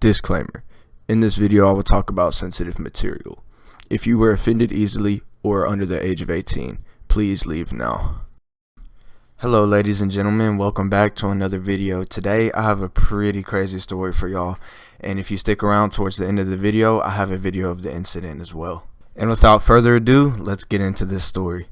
Disclaimer. In this video I will talk about sensitive material. If you were offended easily or are under the age of 18, please leave now. Hello ladies and gentlemen, welcome back to another video. Today I have a pretty crazy story for y'all, and if you stick around towards the end of the video, I have a video of the incident as well. And without further ado, let's get into this story.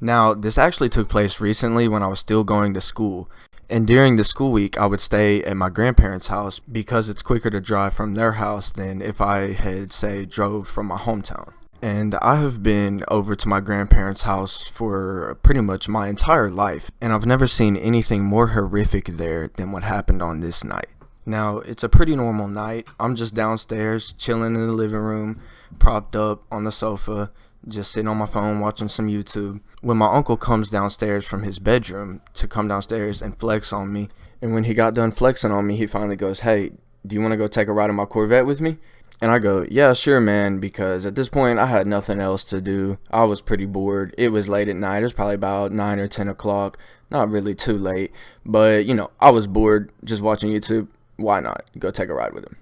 Now, this actually took place recently when I was still going to school. And during the school week, I would stay at my grandparents' house because it's quicker to drive from their house than if I had, say, drove from my hometown. And I have been over to my grandparents' house for pretty much my entire life, and I've never seen anything more horrific there than what happened on this night. Now, it's a pretty normal night. I'm just downstairs, chilling in the living room, propped up on the sofa, just sitting on my phone watching some YouTube, when my uncle comes downstairs from his bedroom to come downstairs and flex on me. And when he got done flexing on me, he finally goes, "Hey, do you want to go take a ride in my Corvette with me?" And I go, "Yeah, sure, man," because at this point I had nothing else to do. I was pretty bored. It was late at night. It was probably about 9 or 10 o'clock. Not really too late, but I was bored just watching YouTube. Why not go take a ride with him?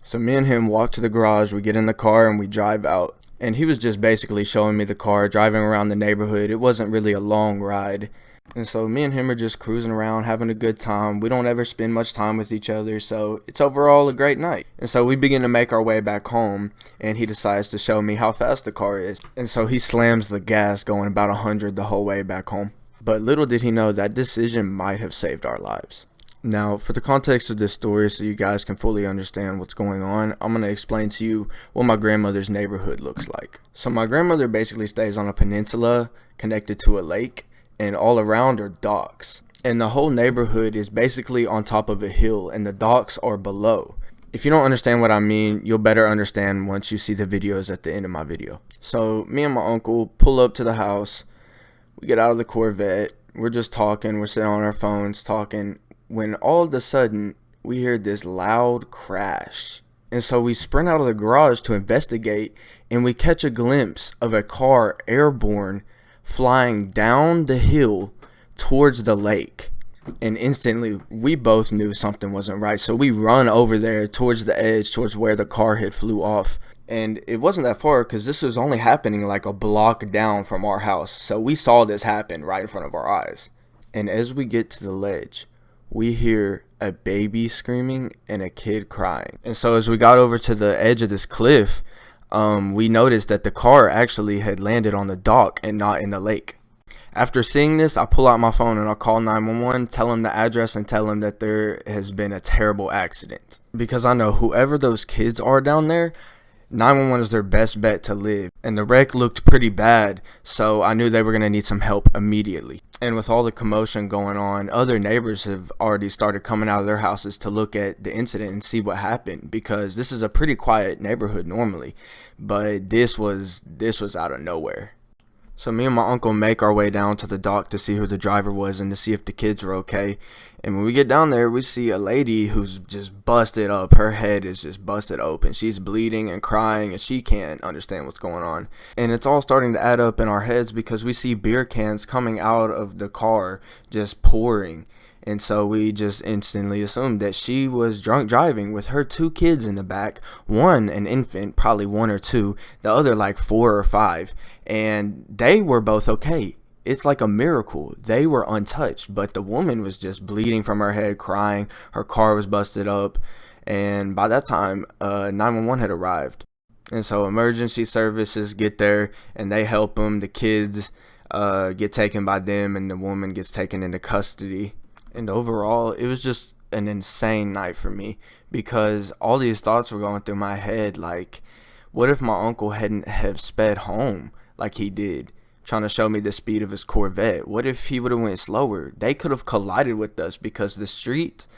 So me and him walk to the garage. We get in the car and we drive out. And he was just basically showing me the car, driving around the neighborhood. It wasn't really a long ride. And so me and him are just cruising around, having a good time. We don't ever spend much time with each other, so it's overall a great night. And so we begin to make our way back home, and he decides to show me how fast the car is. And so he slams the gas going about 100 the whole way back home. But little did he know that decision might have saved our lives. Now, for the context of this story, so you guys can fully understand what's going on, I'm going to explain to you what my grandmother's neighborhood looks like. So my grandmother basically stays on a peninsula connected to a lake, and all around are docks. And the whole neighborhood is basically on top of a hill, and the docks are below. If you don't understand what I mean, you'll better understand once you see the videos at the end of my video. So me and my uncle pull up to the house. We get out of the Corvette. We're just talking. We're sitting on our phones talking, when all of a sudden we hear this loud crash. And so we sprint out of the garage to investigate, and we catch a glimpse of a car airborne flying down the hill towards the lake. And instantly we both knew something wasn't right, so we run over there towards the edge, towards where the car had flew off. And it wasn't that far because this was only happening like a block down from our house, so we saw this happen right in front of our eyes. And as we get to the ledge, we hear a baby screaming and a kid crying. And so as we got over to the edge of this cliff, we noticed that the car actually had landed on the dock and not in the lake. After seeing this, I pull out my phone and I'll call 911, tell them the address, and tell them that there has been a terrible accident. Because I know whoever those kids are down there, 911 is their best bet to live. And the wreck looked pretty bad, so I knew they were going to need some help immediately. And with all the commotion going on, other neighbors have already started coming out of their houses to look at the incident and see what happened, because this is a pretty quiet neighborhood normally, but this was out of nowhere. So me and my uncle make our way down to the dock to see who the driver was and to see if the kids were okay. And when we get down there, we see a lady who's just busted up. Her head is just busted open. She's bleeding and crying, and she can't understand what's going on. And it's all starting to add up in our heads because we see beer cans coming out of the car just pouring. And so we just instantly assumed that she was drunk driving with her 2 kids in the back, one an infant, probably 1 or 2, the other like 4 or 5, and they were both okay. It's like a miracle. They were untouched, but the woman was just bleeding from her head, crying. Her car was busted up, and by that time 911 had arrived. And so emergency services get there and they help them. The kids get taken by them, and the woman gets taken into custody. And overall, it was just an insane night for me, because all these thoughts were going through my head, like, what if my uncle hadn't have sped home like he did, trying to show me the speed of his Corvette? What if he would have went slower? They could have collided with us, because the street,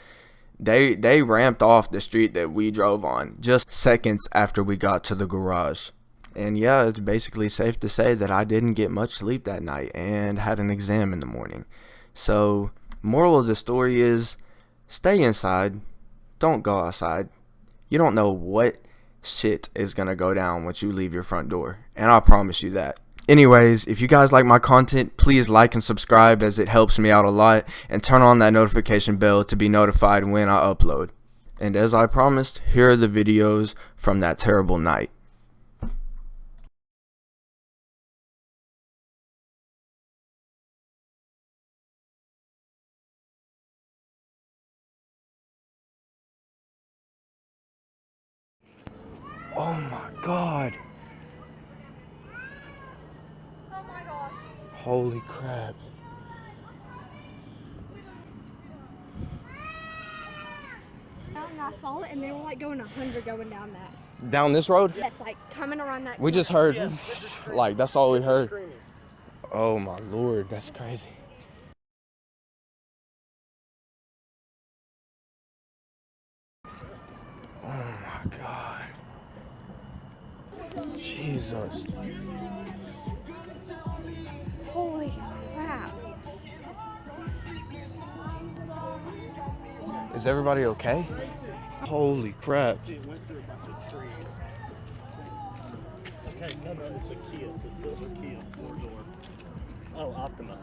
they ramped off the street that we drove on just seconds after we got to the garage. And yeah, it's basically safe to say that I didn't get much sleep that night and had an exam in the morning. So moral of the story is, stay inside, don't go outside. You don't know what shit is gonna go down once you leave your front door, and I promise you that. Anyways, if you guys like my content, please like and subscribe, as it helps me out a lot, and turn on that notification bell to be notified when I upload. And as I promised, here are the videos from that terrible night. Oh my God. Oh my gosh. Holy crap. And I saw it, and they were like going 100 going down that. Down this road? Yes, like coming around that. We just heard, like, that's all we heard. Oh my Lord, that's crazy. Oh my God. Jesus. Holy crap. Is everybody okay? Holy crap. It went through a bunch of trees. Okay, no, it's a Kia. It's a silver Kia, 4-door. Oh, Optima.